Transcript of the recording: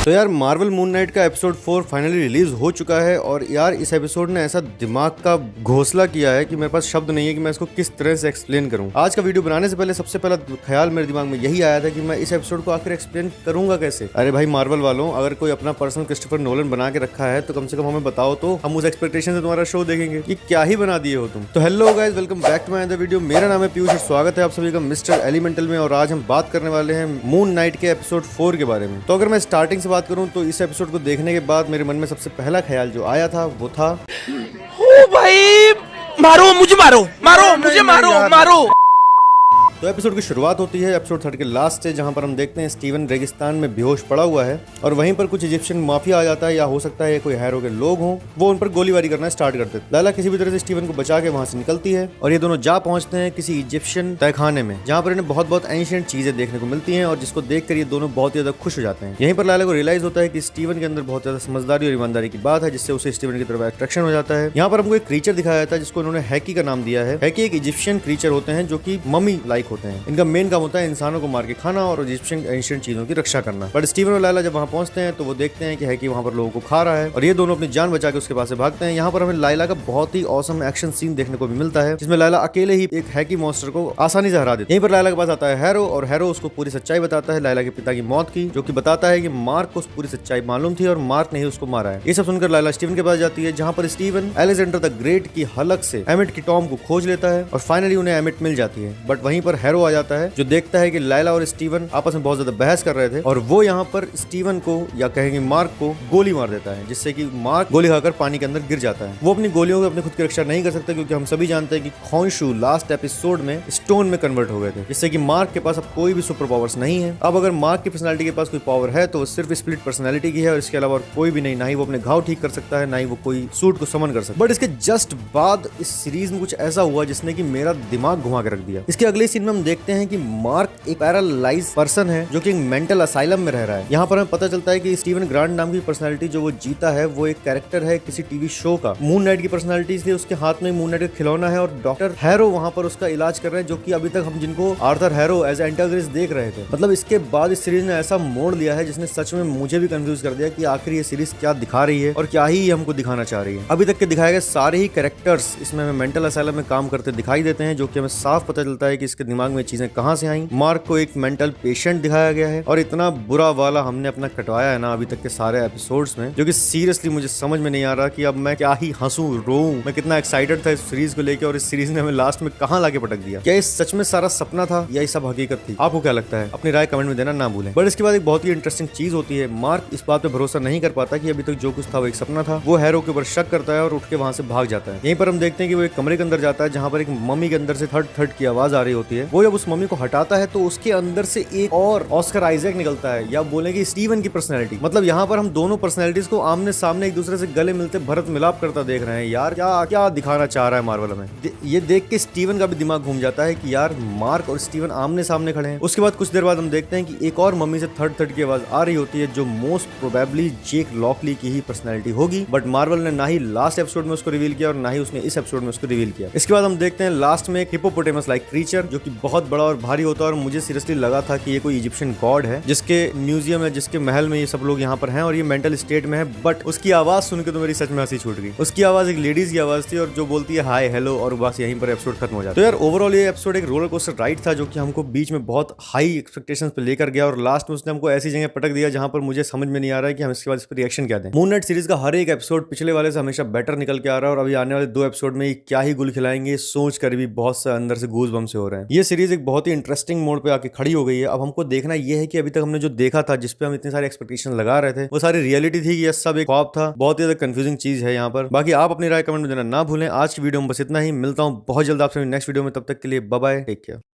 तो यार Marvel moon night का एपिसोड 4 फाइनली रिलीज हो चुका है और यार इस एपिसोड ने ऐसा दिमाग का घोंसला किया है कि मेरे पास शब्द नहीं है कि मैं इसको किस तरह से एक्सप्लेन करूं। आज का वीडियो बनाने से पहले सबसे पहला ख्याल मेरे दिमाग में यही आया था कि मैं इस एपिसोड को आखिर एक्सप्लेन करूंगा कैसे। अरे भाई मार्वल वालों, अगर कोई अपना पर्सनल क्रिस्टोफर नोलन बना के रखा है तो कम से कम हमें बताओ तो हम उस एक्सपेक्टेशन से तुम्हारा शो देखेंगे कि क्या ही बना दिए हो तुम। तो hello guys, welcome back to my other video. मेरा नाम है पीयूष और स्वागत है आप सभी का मिस्टर एलिमेंटल में। और आज हम बात करने वाले हैं मून नाइट के एपिसोड 4 के बारे में। तो अगर मैं स्टार्टिंग से बात करूं तो इस एपिसोड को देखने के बाद मेरे मन में सबसे पहला ख्याल जो आया था वो था, ओ भाई मारो मुझे, मारो मुझे, मारो। तो एपिसोड की शुरुआत होती है एपिसोड 3 के लास्ट से, जहां पर हम देखते हैं स्टीवन रेगिस्तान में बेहोश पड़ा हुआ है और वहीं पर कुछ इजिप्शियन माफिया आ जाता है, या हो सकता है कोई हैरो के लोग हों, वो उन पर गोलीबारी करना स्टार्ट करते हैं। लैला किसी भी तरह से स्टीवन को बचा के वहां से निकलती है और ये दोनों जा पहुंचते हैं किसी इजिप्शियन तहखाने में, जहां पर इन्हें बहुत एंशिएंट चीजें देखने को मिलती हैं और जिसको देखकर ये दोनों बहुत ही ज्यादा खुश हो जाते हैं। यहीं पर लैला को रियलाइज होता है कि स्टीवन के अंदर बहुत ज्यादा समझदारी और ईमानदारी की बात है, जिससे उसे स्टीवन की तरफ अट्रैक्शन हो जाता है। यहाँ पर हमको एक क्रीचर दिखाया जाता है जिसको उन्होंने हैकी का नाम दिया है। हैकी एक इजिप्शियन क्रीचर होते हैं जो कि मम्मी लाइक होते हैं। इनका मेन काम होता है इंसानों को मार के खाना और इजिप्शियन एंशिएंट चीजों की रक्षा करना। बट स्टीवन और लैला जब वहां पहुंचते हैं तो वो देखते हैं कि हैकी वहां पर लोगों को खा रहा है और ये दोनों अपनी जान बचा के उसके पास से भागते हैं। यहाँ पर हमें लैला का बहुत ही ऑसम एक्शन सीन देखने को भी मिलता है, जिसमें लैला अकेले ही एक हैकी मॉन्स्टर को आसानी से हरा देती है। यहीं पर लैला के पास आता है हैरो और हैरो उसको पूरी सच्चाई बताता है लैला के पिता की मौत की, जो कि बताता है कि मार्क को पूरी सच्चाई मालूम थी और मार्क ने ही उसको मारा है। ये सब सुनकर लैला स्टीवन के पास जाती है, जहां पर स्टीवन अलेक्जेंडर द ग्रेट की हलक से एमिट की टॉम को खोज लेता है और फाइनली उन्हें एमिट मिल जाती है। बट वहीं पर हैरो आ जाता है जो देखता है कि लैला और स्टीवन आपस में बहुत ज्यादा बहस कर रहे थे और वो यहाँ पर स्टीवन को या कहेंगे मार्क को गोली मार देता है, जिससे कि मार्क गोली खाकर पानी के अंदर गिर जाता है। वो अपनी गोलियों से अपनी खुद की रक्षा नहीं कर सकता, क्योंकि हम सभी जानते हैं कि खोंशू लास्ट एपिसोड में स्टोन में कन्वर्ट हो गए थे, जिससे कि मार्क के पास अब कोई भी सुपर पावर्स नहीं है। अब अगर मार्क की पर्सनालिटी के पास कोई पावर है तो वो सिर्फ स्प्लिट पर्सनालिटी की है और इसके अलावा कोई भी नहीं। ना ही वो अपने घाव ठीक कर सकता है, ना ही वो कोई सूट को समन कर सकता है। बट इसके जस्ट बाद इस सीरीज में कुछ ऐसा हुआ जिसने कि मेरा दिमाग घुमा के रख दिया। इसके अगले सीन में हम देखते हैं कि मार्क एक पैरालाइज पर्सन है जो कि एक मेंटल असाइलम में रह रहा है। यहाँ पर हमें पता चलता है कि स्टीवन ग्रांट नाम की पर्सनालिटी जो वो जीता है वो एक कैरेक्टर है किसी टीवी शो का। मून नाइट की पर्सनालिटी थी, उसके हाथ में मून नाइट का खिलौना है और डॉक्टर हैरो वहाँ पर उसका इलाज कर रहे हैं, जो कि अभी तक हम जिनको आर्थर हैरो एज एंटागनिस्ट देख रहे थे। मतलब इसके बाद इस सीरीज ने ऐसा मोड़ लिया है जिसने सच में मुझे भी कंफ्यूज कर दिया कि आखिर ये सीरीज क्या दिखा रही है और क्या ही हमको दिखाना चाह रही है। अभी तक के दिखाए गए सारे ही कैरेक्टर्स इसमें हमें मेंटल असाइलम में काम करते दिखाई देते हैं, जो कि हमें साफ पता चलता है कि इसके दिमाग में चीजें कहाँ से आई। मार्क को एक मेंटल पेशेंट दिखाया गया है और इतना बुरा वाला हमने अपना कटवाया है ना अभी तक के सारे एपिसोड्स में, जो कि सीरियसली मुझे समझ में नहीं आ रहा कि अब मैं क्या ही हंसूं रोऊं। मैं कितना एक्साइटेड था इस सीरीज को लेकर और इस सीरीज ने हमें लास्ट में कहां लाके पटक दिया। क्या ये सच में सारा सपना था या ये सब हकीकत थी? आपको क्या लगता है? अपनी राय कमेंट में देना ना भूलें। बट इसके बाद एक बहुत ही इंटरेस्टिंग चीज होती है। मार्क इस बात पे भरोसा नहीं कर पाता कि अभी तक जो कुछ था वो एक सपना था। वो हैरो के ऊपर शक करता है और उठ के वहां से भाग जाता है। यहीं पर हम देखते हैं कि वो एक कमरे के अंदर जाता है जहां पर एक मम्मी के अंदर से थर्ड थर्ड की आवाज आ रही होती है। वो जब उस मम्मी को हटाता है तो उसके अंदर से एक और ऑस्कर आइजैक निकलता है, या बोलेंगे स्टीवन की पर्सनैलिटी। मतलब यहाँ पर हम दोनों पर्सनैलिटीज को आमने सामने एक दूसरे से गले मिलते भरत मिलाप करता देख रहे हैं। यार क्या क्या दिखाना चाह रहा है मार्वल हमें। ये देख के स्टीवन का भी दिमाग घूम जाता है कि यार मार्क और स्टीवन आमने सामने खड़े हैं। उसके बाद कुछ देर बाद हम देखते हैं कि एक और मम्मी से थर्ड थर्ड की आवाज आ रही होती है, जो मोस्ट प्रोबेबली जेक लॉकली की ही पर्सनैलिटी होगी। बट मार्वल ने ना ही लास्ट एपिसोड में उसको रिवील किया और ना ही उसने इस एपिसोड में उसको रिवील किया। इसके बाद हम देखते हैं लास्ट में एक हिप्पोपोटेमस लाइक क्रीचर, जो कि बहुत बड़ा और भारी होता है और मुझे सीरियसली लगा था कि ये कोई इजिप्शियन गॉड है, जिसके म्यूजियम है, जिसके महल में ये सब लोग यहाँ पर हैं और ये मेंटल स्टेट में है। बट उसकी आवाज सुन के तो मेरी सच में हंसी छूट गई। उसकी आवाज एक लेडीज की आवाज थी और जो बोलती है हाय हेलो, और बस यहीं पर एपिसोड खत्म हो जाता है। तो यार ओवरऑल ये एपिसोड एक रोलर कोस्टर राइड था, जो कि हमको बीच में बहुत हाई एक्सपेक्टेशंस पे लेकर गया और लास्ट में उसने हमको ऐसी जगह पटक दिया जहां पर मुझे समझ में नहीं आ रहा है कि हम इसके बाद इस पर रिएक्शन क्या दें। मून नाइट सीरीज का हर एक एपिसोड पिछले वाले से हमेशा बेटर निकल के आ रहा है और अभी आने वाले 2 एपिसोड में क्या ही गुल खिलाएंगे सोच कर भी बहुत से अंदर से गूज बम से हो रहे हैं। ये सीरीज एक बहुत ही इंटरेस्टिंग मोड पे आके खड़ी हो गई है। अब हमको देखना यह है कि अभी तक हमने जो देखा था, जिसपे हम इतने सारे एक्सपेक्टेशन लगा रहे थे, वो सारी रियलिटी थी कि यह सब एक ख्वाब था। बहुत ही ज्यादा कंफ्यूजिंग चीज है यहाँ पर। बाकी आप अपनी राय कमेंट में देना ना भूलें। आज की वीडियो में बस इतना ही। मिलता हूँ बहुत जल्द आपसे नेक्स्ट वीडियो में। तब तक के लिए बाय बाय, टेक केयर।